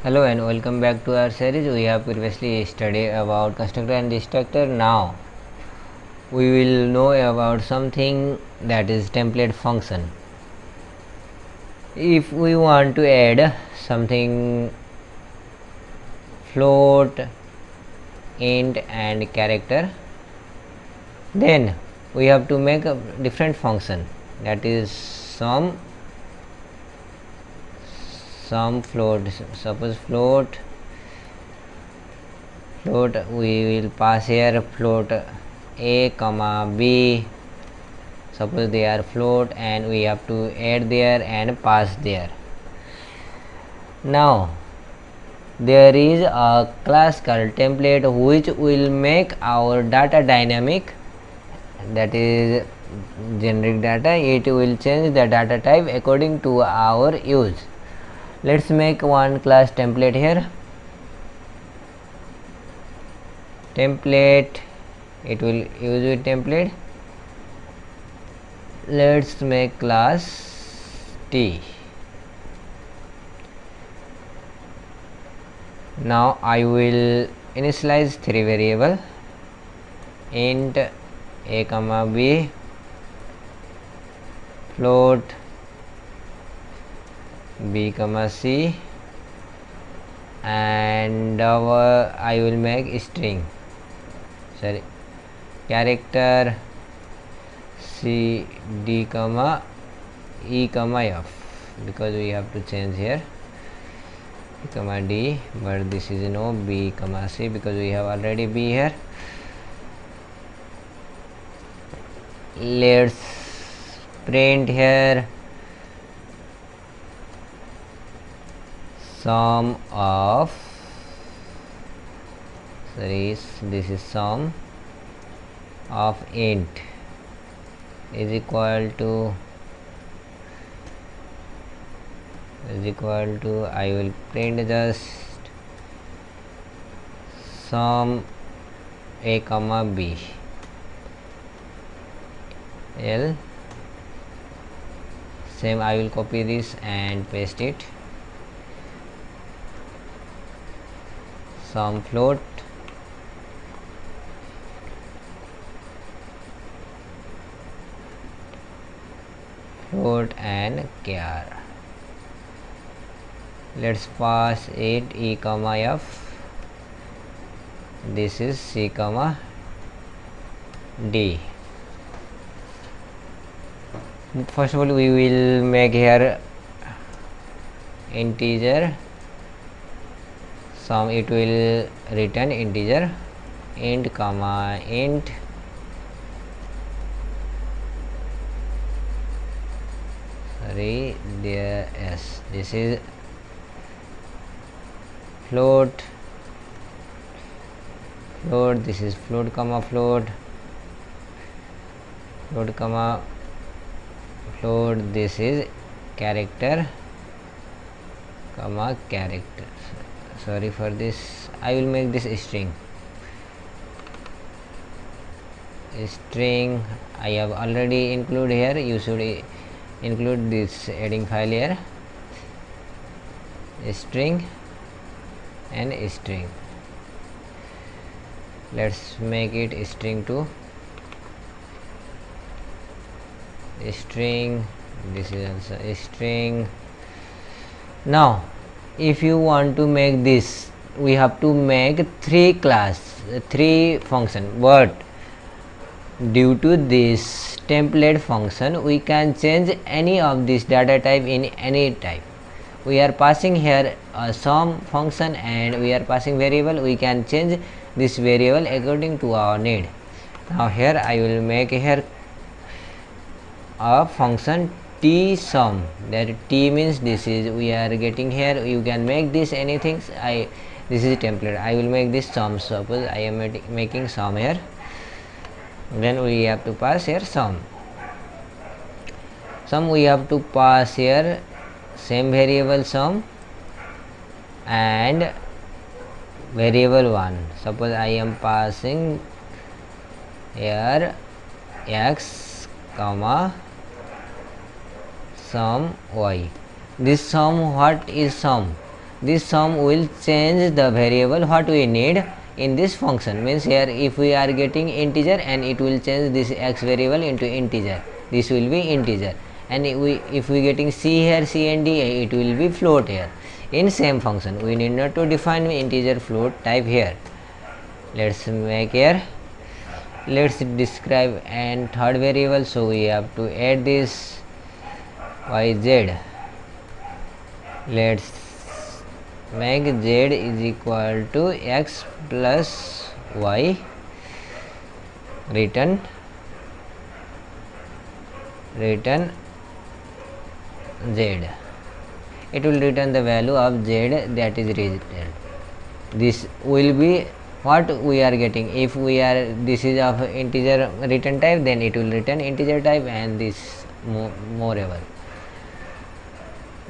Hello and welcome back to our series. We have previously studied about constructor and destructor. Now we will know about something that is template function. If we want to add something float, int and character, then we have to make a different function, that is sum float. Suppose float we will pass here float a comma b. Suppose they are float and we have to add there and pass there. Now there is a class called template which will make our data dynamic, that is generic data. It will change the data type according to our use. Let's make one class template here. Template, it will use with template. Let's make class T. Now I will initialize three variable, int a comma b, float b comma c, and I will make string, character c d comma e comma f, because we have to change here e comma d, but this is no b comma c because we have already b here. Let's print here sum of, this is sum of int is equal to I will print just sum a comma b, l. Same, I will copy this and paste it. Sum float and char. Let's pass it e comma f, this is c comma d. First of all we will make here integer sum, it will return integer int comma int there s. This is float, this is float comma float, this is character comma character. Sorry for this, I will make this string. I have already included here, you should include this heading file here, string and string. Let's make it string 2, string, this is also a string. Now if you want to make this, we have to make three function, but due to this template function we can change any of this data type in any type. We are passing here a sum function and we are passing variable, we can change this variable according to our need. Now here I will make here a function t sum, that t means this is we are getting here, you can make this anything. This is template, I will make this sum. Suppose I am making sum here, then we have to pass here sum. We have to pass here same variable sum and variable 1. Suppose I am passing here x comma sum y. This sum, what is sum? this sum will change the variable what we need in this function. Means here if we are getting integer, and it will change this x variable into integer, this will be integer, and if we getting c here, c and d, it will be float here. In same function we need not to define integer float type here. Let's make here, let's describe and third variable, so we have to add this yz. Let's make z is equal to x plus y, return z. It will return the value of z, that is result. This will be what we are getting. If we are, this is of integer return type, then it will return integer type, and this moreover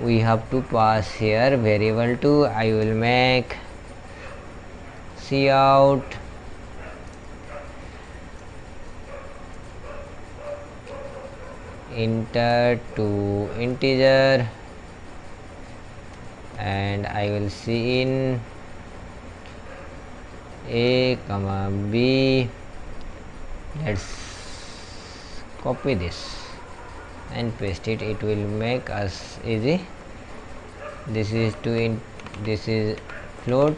we have to pass here variable 2. I will make cout enter to integer, and I will see in a comma b. Let's copy this and paste it. It will make us easy. This is this is float,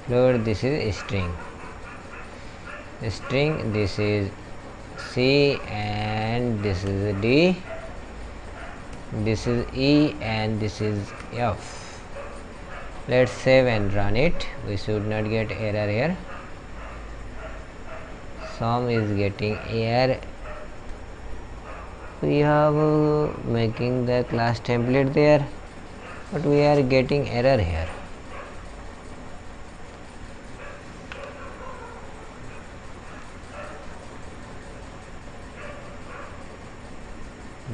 this is string, this is c, and this is d, this is e, and this is f. Let's save and run it. We should not get error here. Sum is getting error. We have making the class template there, but we are getting error here.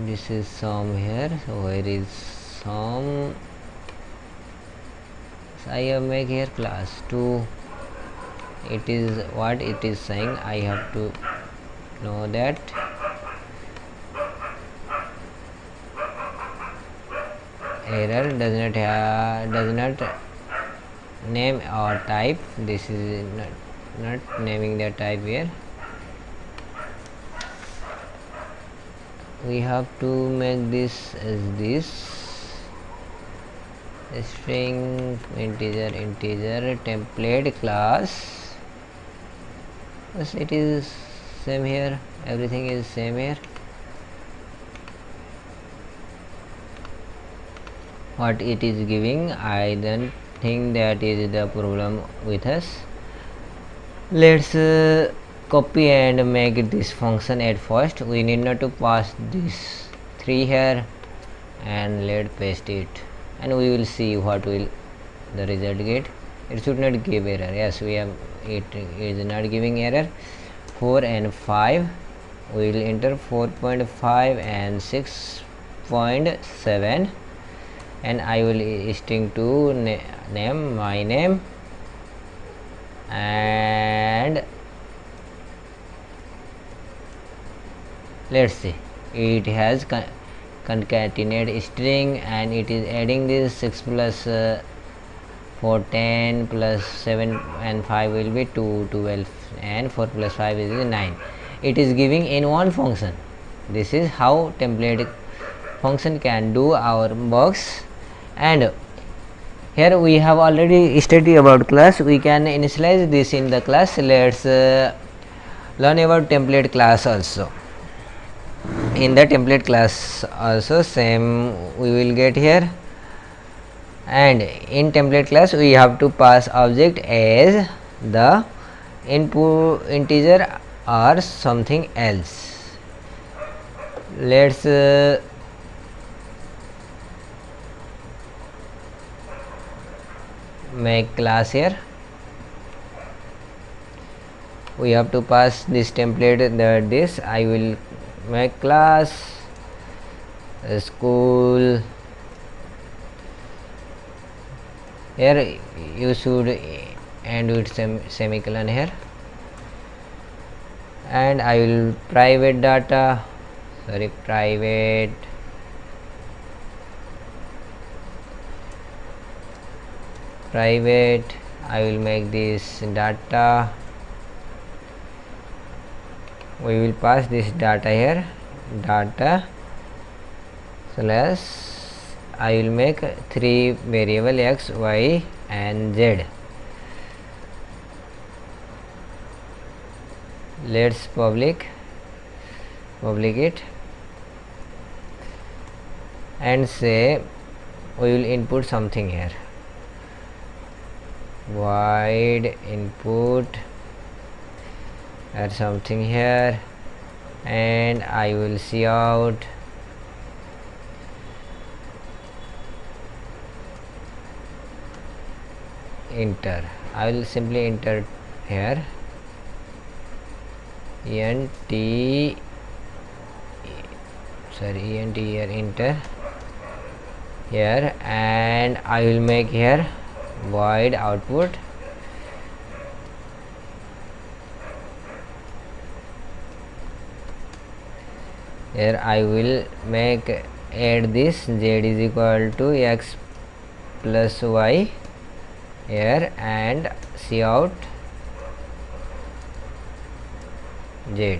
This is sum here, so where is sum? So I have make here class 2. It is what it is saying, I have to know that. Error does not name or type. This is not naming the type here. We have to make this as this string integer template class. Yes, it is same here, everything is same here. What it is giving, I don't think that is the problem with us. Let's copy and make this function at first. We need not to pass this 3 here, and let's paste it, and we will see what will the result get. It should not give error. Yes, we have, it is not giving error. 4 and 5, we will enter 4.5 and 6.7, and I will string to name my name, and let's see, it has concatenate string, and it is adding this 6 plus 4 10 plus 7 and 5 will be 2 12, and 4 plus 5 is 9. It is giving in one function. This is how template function can do our works. And here we have already studied about class. We can initialize this in the class. Let's learn about template class also. In the template class also same we will get here, and in template class we have to pass object as the input integer or something else. Let's make class here. We have to pass this template, this I will make class school. Here you should end with semicolon here, and I will private private. I will make this data. We will pass this data here, data slash. I will make 3 variable x, y and z. Let's public it and say we will input something here, void input or something here, and I will see out enter. I will simply enter here ent here, enter here, and I will make here void output here. I will make add this z is equal to x plus y here and see out z.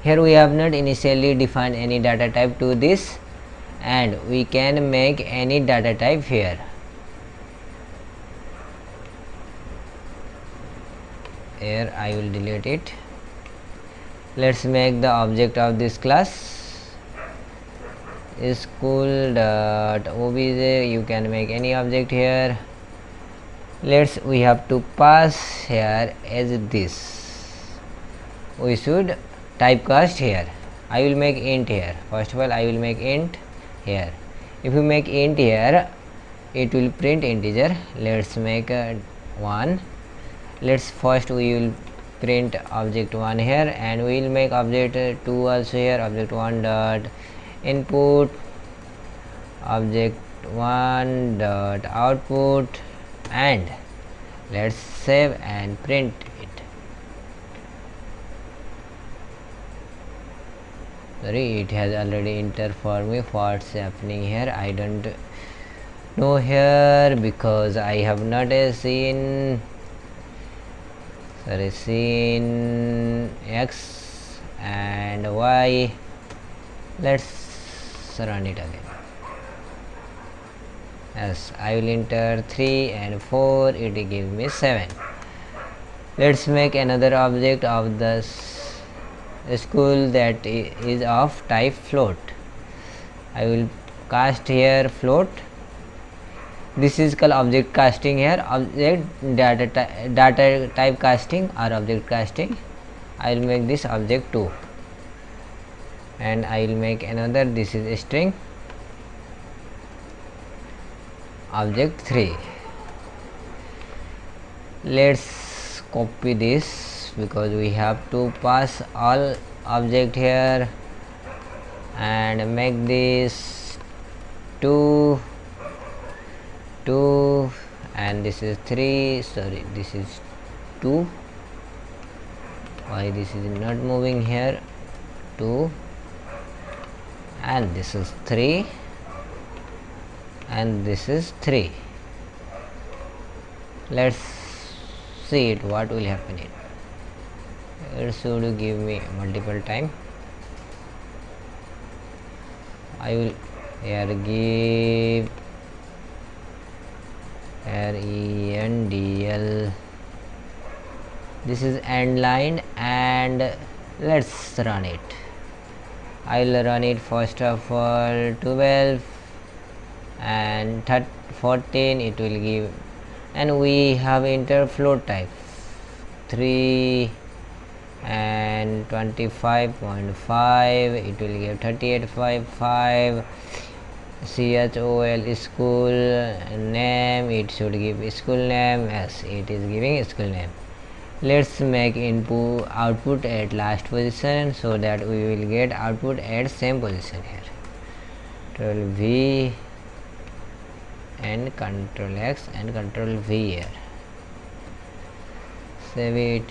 Here we have not initially defined any data type to this, and we can make any data type here. Here I will delete it. Let's make the object of this class school.obj. You can make any object here. We have to pass here as this. We should typecast here. I will make int here. First of all, I will make int here. If you make int here, it will print integer. Let's make 1. Let's first we will print object 1 here, and we will make object 2 also here. Object 1 dot input, object 1 dot output, and let's save and print it. Sorry, it has already entered for me. What's happening here? I don't know here because I have not seen x and y. Let's run it again. Yes, I will enter 3 and 4. It gives me 7. Let's make another object of the school that is of type float. I will cast here float. This is called object casting here. Object data type casting or object casting. I will make this object 2, and I will make another. This is a string object 3. Let's copy this because we have to pass all object here, and make this 2, and this is 3. Sorry, this is 2. Why this is not moving here? 2, and this is 3, and this is 3. Let's see it, what will happen here. It should give me multiple time. I will here give rendl. This is end line, and let's run it. I will run it first of all 12 and 14. It will give, and we have entered float type 3 and 25.5. it will give 38.5. chol school name, it should give school name. Yes, it is giving school name. Let's make input output at last position so that we will get output at same position here. Control V and Control X and Control V here. Save it.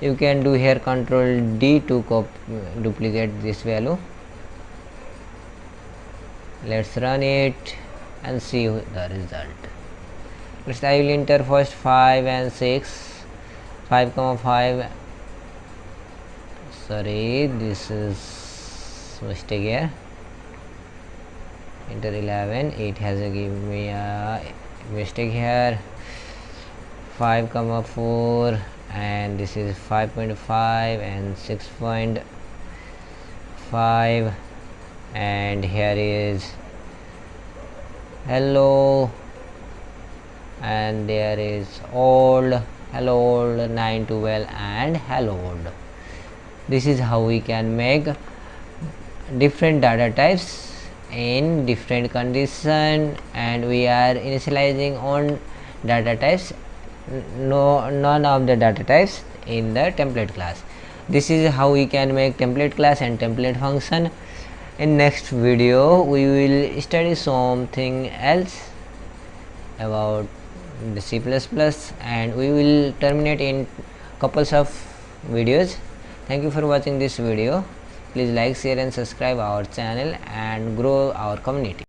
You can do here Control D to duplicate this value. Let's run it and see the result. I will enter first 5 and 6, 5 comma 5, sorry, this is mistake here, enter 11, it has given me a mistake here, 5 comma 4, and this is 5.5 and 6.5, and here is hello, and there is old, hello old, 9, 12, and hello old. This is how we can make different data types in different condition, and we are initializing on data types, none of the data types in the template class. This is how we can make template class and template function. In next video we will study something else about the C++, and we will terminate in couples of videos. Thank you for watching this video. Please like, share and subscribe our channel and grow our community.